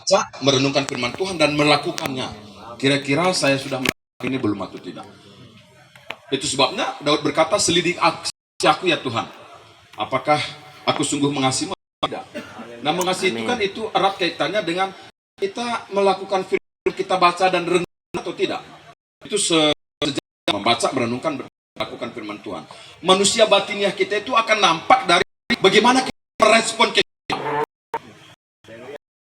membaca, merenungkan firman Tuhan dan melakukannya. Kira-kira saya sudah melakukan ini belum atau tidak? Itu sebabnya Daud berkata, selidik aku ya Tuhan, apakah aku sungguh mengasihimu atau tidak? Nah, mengasihi itu kan itu erat kaitannya dengan kita melakukan firman, kita baca dan renung atau tidak. Itu sejak membaca, merenungkan, melakukan firman Tuhan. Manusia batiniah kita itu akan nampak dari bagaimana kita merespon kita.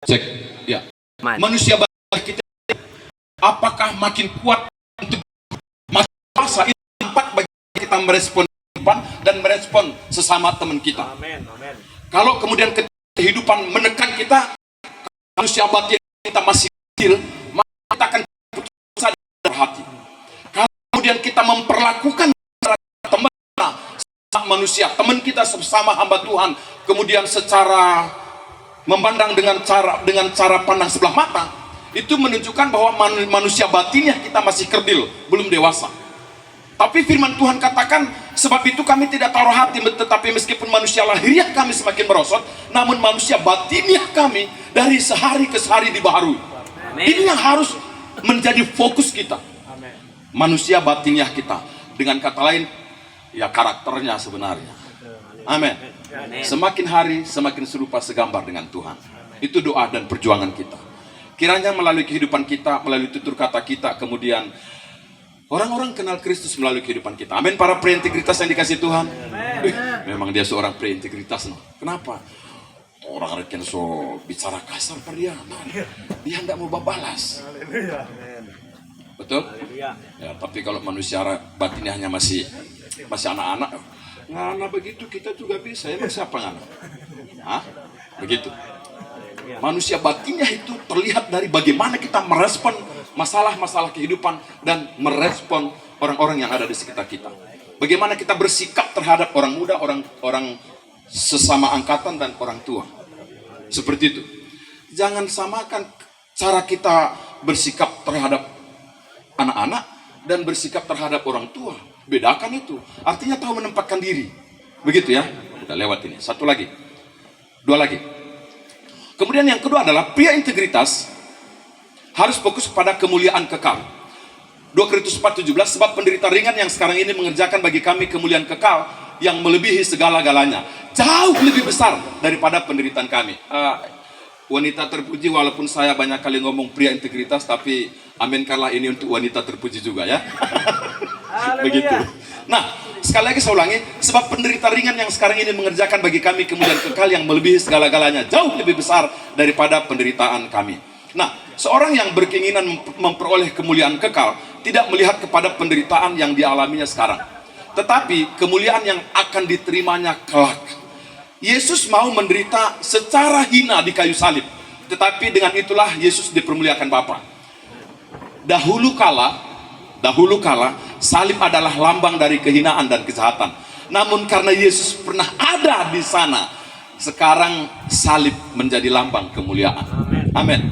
Cek, ya. Manusia batiniah kita apakah makin kuat untuk masa itu nampak bagi kita merespon dan merespon sesama teman kita. Amin, amin. Kalau kemudian kehidupan menekan kita, manusia batin kita masih kecil, maka kita akan putus asa dan hati. Kalau kemudian kita memperlakukan teman manusia, teman kita sesama hamba Tuhan, kemudian secara memandang dengan cara pandang sebelah mata, itu menunjukkan bahwa manusia batinnya kita masih kerdil, belum dewasa. Tapi firman Tuhan katakan, sebab itu kami tidak taruh hati, tetapi meskipun manusia lahiriah kami semakin merosot, namun manusia batiniah kami dari sehari ke sehari dibaharui. Amen. Ini yang harus menjadi fokus kita. Amen. Manusia batiniah kita, dengan kata lain, ya karakternya sebenarnya. Amin. Semakin hari semakin serupa segambar dengan Tuhan. Itu doa dan perjuangan kita. Kiranya melalui kehidupan kita, melalui tutur kata kita, kemudian orang-orang kenal Kristus melalui kehidupan kita. Amin. Para preintegritas yang dikasih Tuhan. Memang dia seorang preintegritas. Kenapa? Orang rekan so bicara kasar pada dia. Dia tidak mau balas. Betul? Ya, tapi kalau manusia batinnya masih anak-anak, ngana begitu kita juga bisa. Emang siapa ngana? Hah? Begitu. Manusia batinnya itu terlihat dari bagaimana kita merespon masalah-masalah kehidupan dan merespon orang-orang yang ada di sekitar kita. Bagaimana kita bersikap terhadap orang muda, orang sesama angkatan dan orang tua. Seperti itu. Jangan samakan cara kita bersikap terhadap anak-anak dan bersikap terhadap orang tua. Bedakan itu. Artinya tahu menempatkan diri. Begitu ya. Udah lewat ini. Satu lagi. Dua lagi. Kemudian yang kedua adalah pria integritas harus fokus pada kemuliaan kekal. 2 Korintus 4:17, sebab penderita ringan yang sekarang ini mengerjakan bagi kami kemuliaan kekal yang melebihi segala-galanya, jauh lebih besar daripada penderitaan kami. Wanita terpuji, walaupun saya banyak kali ngomong pria integritas, tapi aminkanlah ini untuk wanita terpuji juga ya. Begitu. Nah, sekali lagi saya ulangi, sebab penderita ringan yang sekarang ini mengerjakan bagi kami kemuliaan kekal yang melebihi segala-galanya, jauh lebih besar daripada penderitaan kami. Nah, seorang yang berkeinginan memperoleh kemuliaan kekal tidak melihat kepada penderitaan yang dialaminya sekarang, tetapi kemuliaan yang akan diterimanya kelak. Yesus mau menderita secara hina di kayu salib, tetapi dengan itulah Yesus dipermuliakan Bapa. Dahulu kala salib adalah lambang dari kehinaan dan kejahatan. Namun karena Yesus pernah ada di sana, sekarang salib menjadi lambang kemuliaan. Amin.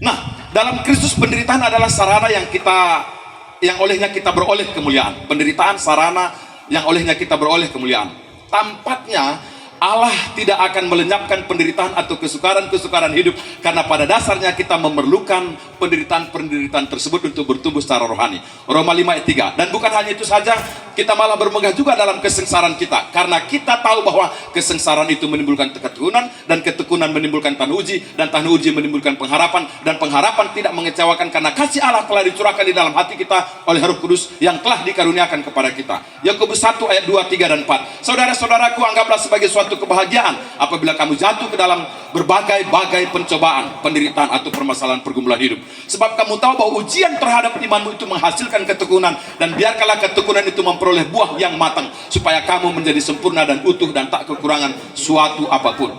Nah, dalam Kristus penderitaan adalah sarana yang olehnya kita beroleh kemuliaan. Penderitaan sarana yang olehnya kita beroleh kemuliaan. Tampaknya Allah tidak akan melenyapkan penderitaan atau kesukaran-kesukaran hidup, karena pada dasarnya kita memerlukan penderitaan-penderitaan tersebut untuk bertumbuh secara rohani. Roma 5 ayat 3. Dan bukan hanya itu saja, kita malah bermegah juga dalam kesengsaraan kita, karena kita tahu bahwa kesengsaraan itu menimbulkan ketekunan, dan ketekunan menimbulkan tahan uji, dan tahan uji menimbulkan pengharapan, dan pengharapan tidak mengecewakan karena kasih Allah telah dicurahkan di dalam hati kita oleh Roh Kudus yang telah dikaruniakan kepada kita. Yakobus 1 ayat 2, 3 dan 4. Saudara-saudaraku, anggaplah sebagai suatu kebahagiaan apabila kamu jatuh ke dalam berbagai-bagai pencobaan, penderitaan atau permasalahan pergumulan hidup. Sebab kamu tahu bahwa ujian terhadap imanmu itu menghasilkan ketekunan, dan biarkanlah ketekunan itu memperoleh buah yang matang, supaya kamu menjadi sempurna dan utuh dan tak kekurangan suatu apapun.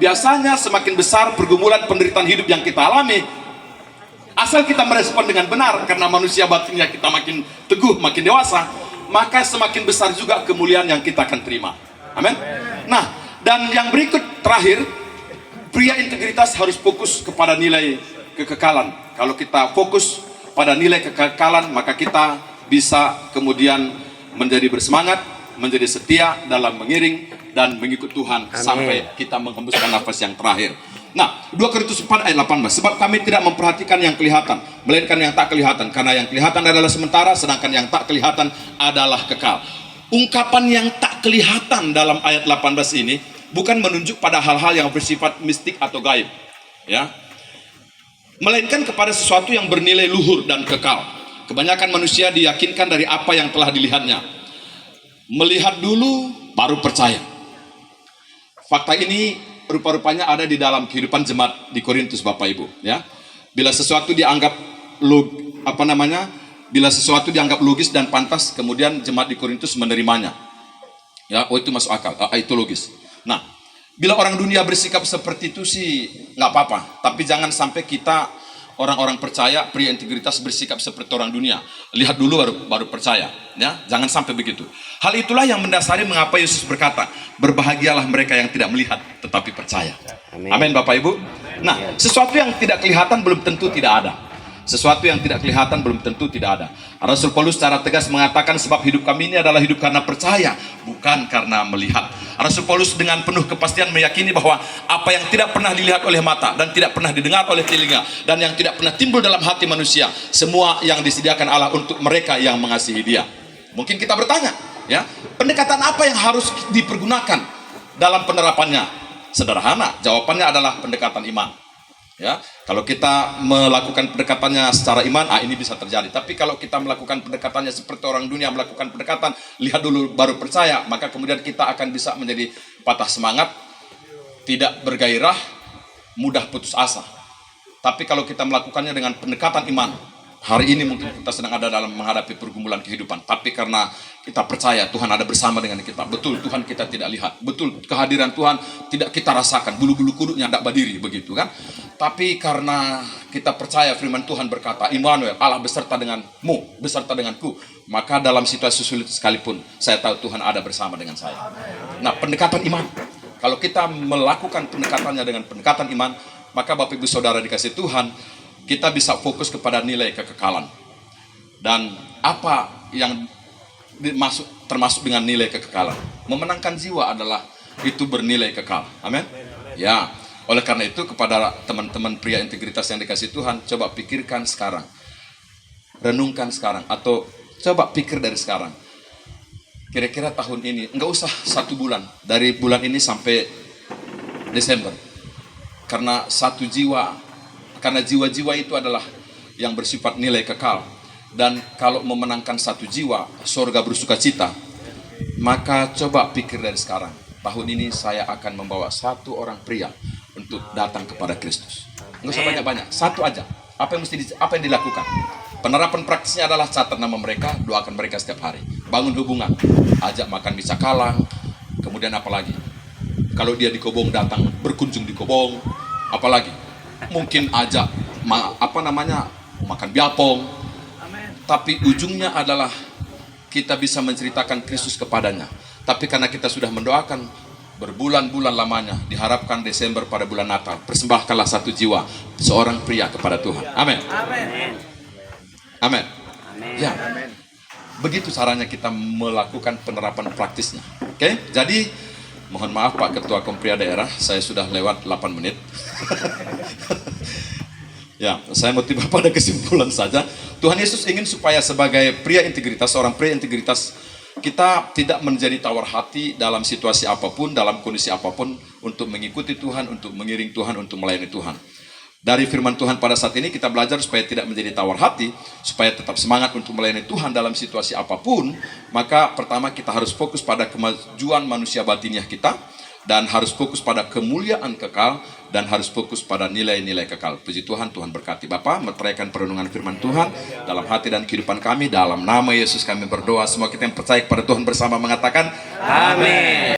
Biasanya semakin besar pergumulan penderitaan hidup yang kita alami, asal kita merespon dengan benar, karena manusia batinnya kita makin teguh, makin dewasa, maka semakin besar juga kemuliaan yang kita akan terima. Amin. Nah, dan yang berikut terakhir, pria integritas harus fokus kepada nilai kekekalan. Kalau kita fokus pada nilai kekekalan, maka kita bisa kemudian menjadi bersemangat, menjadi setia dalam mengiring dan mengikut Tuhan. Amin. Sampai kita menghembuskan nafas yang terakhir. Nah, 2 Korintus 4 ayat 18. Sebab kami tidak memperhatikan yang kelihatan, melainkan yang tak kelihatan. Karena yang kelihatan adalah sementara, sedangkan yang tak kelihatan adalah kekal. Ungkapan yang tak kelihatan dalam ayat 18 ini bukan menunjuk pada hal-hal yang bersifat mistik atau gaib, ya, melainkan kepada sesuatu yang bernilai luhur dan kekal. Kebanyakan manusia diyakinkan dari apa yang telah dilihatnya. Melihat dulu baru percaya. Fakta ini rupa-rupanya ada di dalam kehidupan jemaat di Korintus, Bapak Ibu, ya. Bila sesuatu dianggap bila sesuatu dianggap logis dan pantas, kemudian jemaat di Korintus menerimanya. Ya, oh itu masuk akal, itu logis. Nah, bila orang dunia bersikap seperti itu sih nggak apa-apa, tapi jangan sampai kita orang-orang percaya, pria integritas bersikap seperti orang dunia. Lihat dulu baru percaya, ya. Jangan sampai begitu. Hal itulah yang mendasari mengapa Yesus berkata, berbahagialah mereka yang tidak melihat tetapi percaya. Amin, Bapak Ibu. Nah, sesuatu yang tidak kelihatan belum tentu tidak ada. Sesuatu yang tidak kelihatan belum tentu tidak ada. Rasul Paulus secara tegas mengatakan, sebab hidup kami ini adalah hidup karena percaya, bukan karena melihat. Rasul Paulus dengan penuh kepastian meyakini bahwa apa yang tidak pernah dilihat oleh mata dan tidak pernah didengar oleh telinga dan yang tidak pernah timbul dalam hati manusia, semua yang disediakan Allah untuk mereka yang mengasihi Dia. Mungkin kita bertanya, ya, pendekatan apa yang harus dipergunakan dalam penerapannya? Sederhana, jawabannya adalah pendekatan iman. Ya, kalau kita melakukan pendekatannya secara iman, ini bisa terjadi. Tapi kalau kita melakukan pendekatannya seperti orang dunia melakukan pendekatan, lihat dulu baru percaya, maka kemudian kita akan bisa menjadi patah semangat, tidak bergairah, mudah putus asa. Tapi kalau kita melakukannya dengan pendekatan iman, hari ini mungkin kita sedang ada dalam menghadapi pergumulan kehidupan, tapi karena kita percaya Tuhan ada bersama dengan kita. Betul, Tuhan kita tidak lihat. Betul, kehadiran Tuhan tidak kita rasakan. Bulu-bulu kuduknya tidak berdiri, begitu kan? Tapi karena kita percaya firman Tuhan berkata, Immanuel, Allah beserta denganmu, beserta denganku. Maka dalam situasi sulit sekalipun, saya tahu Tuhan ada bersama dengan saya. Nah, pendekatan iman. Kalau kita melakukan pendekatannya dengan pendekatan iman, maka Bapak Ibu Saudara dikasih Tuhan, kita bisa fokus kepada nilai kekekalan. Dan apa yang termasuk dengan nilai kekekalan? Memenangkan jiwa adalah itu bernilai kekal. Amin. Ya, oleh karena itu kepada teman-teman pria integritas yang dikasih Tuhan, coba pikirkan sekarang. Renungkan sekarang, atau coba pikir dari sekarang. Kira-kira tahun ini, enggak usah 1 bulan, dari bulan ini sampai Desember. Karena karena jiwa-jiwa itu adalah yang bersifat nilai kekal. Dan kalau memenangkan 1 jiwa, surga bersuka cita, maka coba pikir dari sekarang. Tahun ini saya akan membawa 1 orang pria untuk datang kepada Kristus. Nggak usah banyak-banyak, 1 aja. Apa yang dilakukan? Penerapan praktisnya adalah catat nama mereka, doakan mereka setiap hari. Bangun hubungan, ajak makan di Cakalang, kemudian apalagi? Kalau dia di Kobong, datang berkunjung di Kobong, apalagi? Mungkin ajak makan biapong. Tapi ujungnya adalah kita bisa menceritakan Kristus kepadanya. Tapi karena kita sudah mendoakan berbulan-bulan lamanya, diharapkan Desember pada bulan Natal, persembahkanlah 1 jiwa, seorang pria kepada Tuhan. Amin. Amin. Ya. Begitu caranya kita melakukan penerapan praktisnya. Oke? Jadi mohon maaf Pak Ketua Kompria Daerah, saya sudah lewat 8 menit. Ya, saya mau tiba pada kesimpulan saja. Tuhan Yesus ingin supaya sebagai pria integritas, seorang pria integritas, kita tidak menjadi tawar hati dalam situasi apapun, dalam kondisi apapun, untuk mengikuti Tuhan, untuk mengiring Tuhan, untuk melayani Tuhan. Dari firman Tuhan pada saat ini kita belajar supaya tidak menjadi tawar hati, supaya tetap semangat untuk melayani Tuhan dalam situasi apapun. Maka pertama kita harus fokus pada kemajuan manusia batiniah kita, dan harus fokus pada kemuliaan kekal, dan harus fokus pada nilai-nilai kekal. Puji Tuhan, Tuhan berkati. Bapak, meteraikan perenungan firman Tuhan dalam hati dan kehidupan kami. Dalam nama Yesus kami berdoa. Semua kita yang percaya kepada Tuhan bersama mengatakan, Amin.